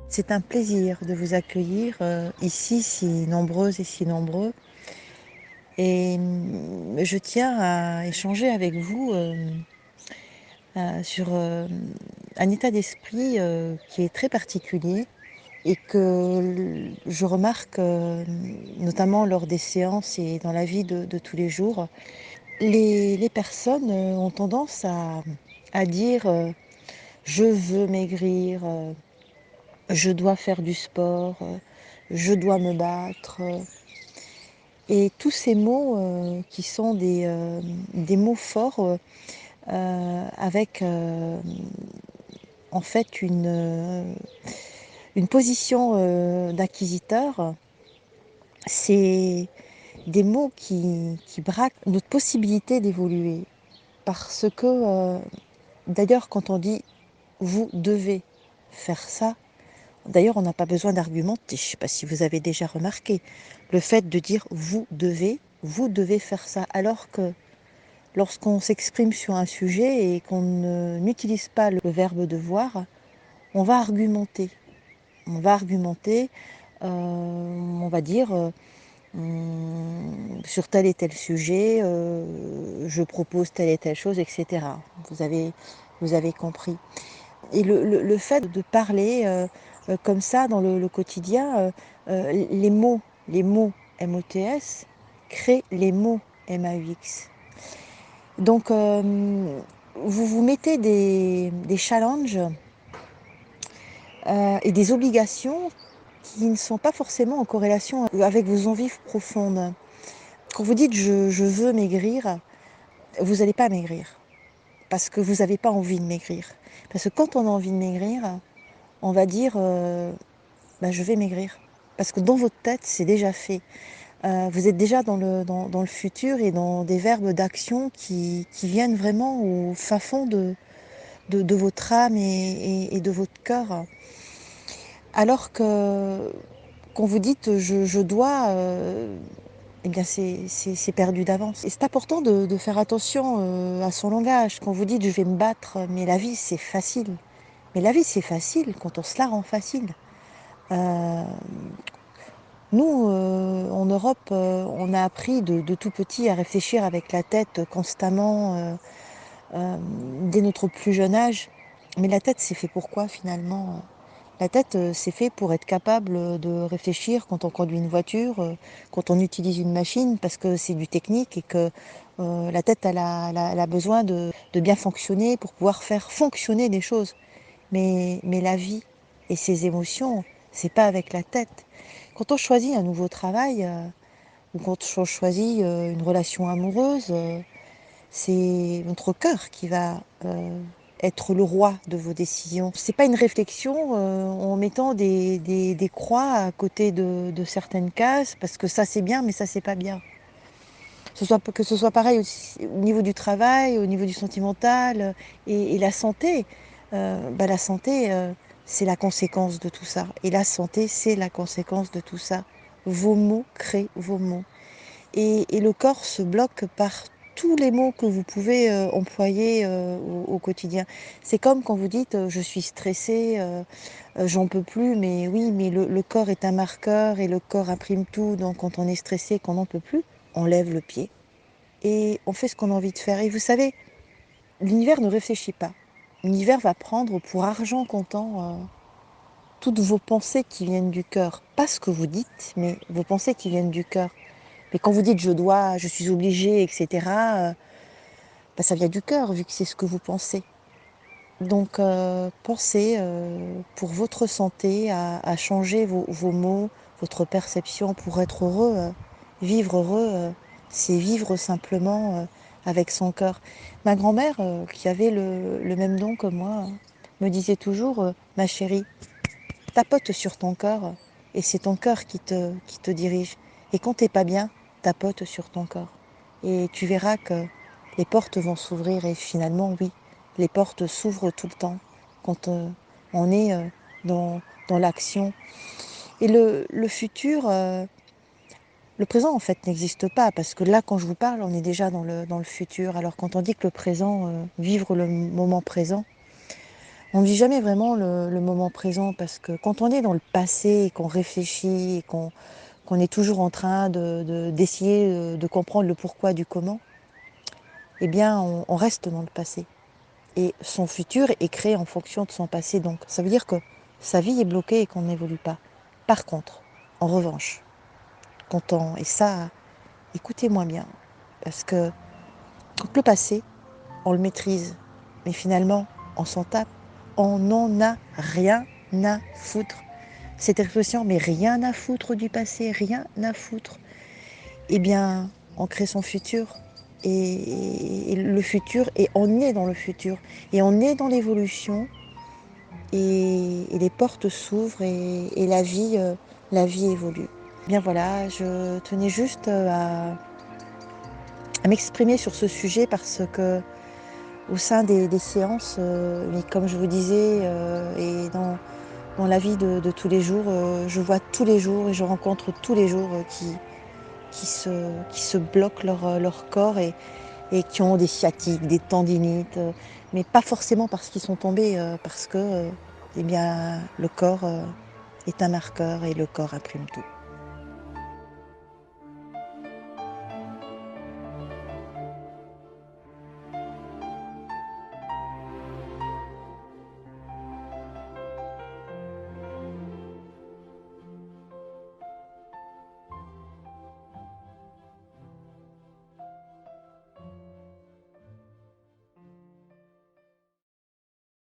C'est un plaisir de vous accueillir ici, si nombreuses et si nombreux. Et je tiens à échanger avec vous sur un état d'esprit qui est très particulier et que je remarque notamment lors des séances et dans la vie de tous les jours. Les personnes ont tendance à dire je veux maigrir, je dois faire du sport, je dois me battre. Et tous ces mots qui sont des mots forts avec en fait une position d'acquisiteur, c'est des mots qui braquent notre possibilité d'évoluer. Parce que d'ailleurs quand on dit vous devez faire ça, d'ailleurs on n'a pas besoin d'argumenter, je ne sais pas si vous avez déjà remarqué, le fait de dire vous devez faire ça, alors que lorsqu'on s'exprime sur un sujet et qu'on n'utilise pas le verbe devoir, on va argumenter. On va argumenter, on va dire sur tel et tel sujet, je propose telle et telle chose, etc. Vous avez compris. Et le fait de parler comme ça dans le quotidien, les mots MOTS créent les mots MAUX. Donc, vous vous mettez des challenges et des obligations qui ne sont pas forcément en corrélation avec vos envies profondes. Quand vous dites je veux maigrir, vous n'allez pas maigrir parce que vous n'avez pas envie de maigrir. Parce que quand on a envie de maigrir, on va dire bah, je vais maigrir. Parce que dans votre tête, c'est déjà fait. Vous êtes déjà dans le futur et dans des verbes d'action qui viennent vraiment au fin fond de votre âme et de votre cœur. Alors que quand vous dites je dois, eh bien c'est perdu d'avance. Et c'est important de faire attention à son langage. Quand vous dites je vais me battre, mais la vie c'est facile. Mais la vie c'est facile quand on se la rend facile. Euh, Nous, en Europe, on a appris de tout petit à réfléchir avec la tête constamment dès notre plus jeune âge. Mais la tête, c'est fait pour quoi finalement? La tête, c'est fait pour être capable de réfléchir quand on conduit une voiture, quand on utilise une machine, parce que c'est du technique et que la tête, elle a besoin de bien fonctionner pour pouvoir faire fonctionner les choses. Mais la vie et ses émotions, c'est pas avec la tête. Quand on choisit un nouveau travail ou quand on choisit une relation amoureuse, c'est notre cœur qui va être le roi de vos décisions. C'est pas une réflexion en mettant des croix à côté de certaines cases, parce que ça c'est bien, mais ça c'est pas bien. Que ce soit pareil aussi, au niveau du travail, au niveau du sentimental et la santé. La santé, c'est la conséquence de tout ça. Et la santé, c'est la conséquence de tout ça. Vos mots créent vos mots. Et le corps se bloque par tous les mots que vous pouvez employer au quotidien. C'est comme quand vous dites je suis stressée, j'en peux plus, mais oui, mais le corps est un marqueur et le corps imprime tout. Donc quand on est stressé, qu'on n'en peut plus, on lève le pied et on fait ce qu'on a envie de faire. Et vous savez, l'univers ne réfléchit pas. L'univers va prendre pour argent comptant toutes vos pensées qui viennent du cœur. Pas ce que vous dites, mais vos pensées qui viennent du cœur. Mais quand vous dites je dois, je suis obligée, etc., ça vient du cœur vu que c'est ce que vous pensez. Donc pensez pour votre santé à changer vos mots, votre perception pour être heureux. Vivre heureux, c'est vivre simplement avec son cœur. Ma grand-mère, qui avait le même don que moi, me disait toujours ma chérie, tapote sur ton cœur et c'est ton cœur qui te dirige. Et quand t'es pas bien, tapote sur ton corps. Et tu verras que les portes vont s'ouvrir et finalement, oui, les portes s'ouvrent tout le temps quand on est dans l'action. Et le futur, le présent en fait n'existe pas parce que là, quand je vous parle, on est déjà dans le futur. Alors quand on dit que le présent, vivre le moment présent, on ne vit jamais vraiment le moment présent parce que quand on est dans le passé et qu'on réfléchit et qu'on est toujours en train d'essayer de comprendre le pourquoi du comment, eh bien on reste dans le passé. Et son futur est créé en fonction de son passé. Donc ça veut dire que sa vie est bloquée et qu'on n'évolue pas. Par contre, en revanche, et ça, écoutez-moi bien, parce que quand le passé, on le maîtrise, mais finalement, on s'en tape, on n'en a rien à foutre. Cette expression, mais rien à foutre du passé, rien à foutre. Eh bien, on crée son futur. Et le futur, et on est dans le futur, et on est dans l'évolution, et les portes s'ouvrent, et la vie évolue. Eh bien voilà, je tenais juste à m'exprimer sur ce sujet parce que au sein des séances, mais comme je vous disais, et dans la vie de tous les jours, je vois tous les jours et je rencontre tous les jours qui se bloquent leur corps et qui ont des sciatiques, des tendinites, mais pas forcément parce qu'ils sont tombés, parce que eh bien, le corps est un marqueur et le corps imprime tout.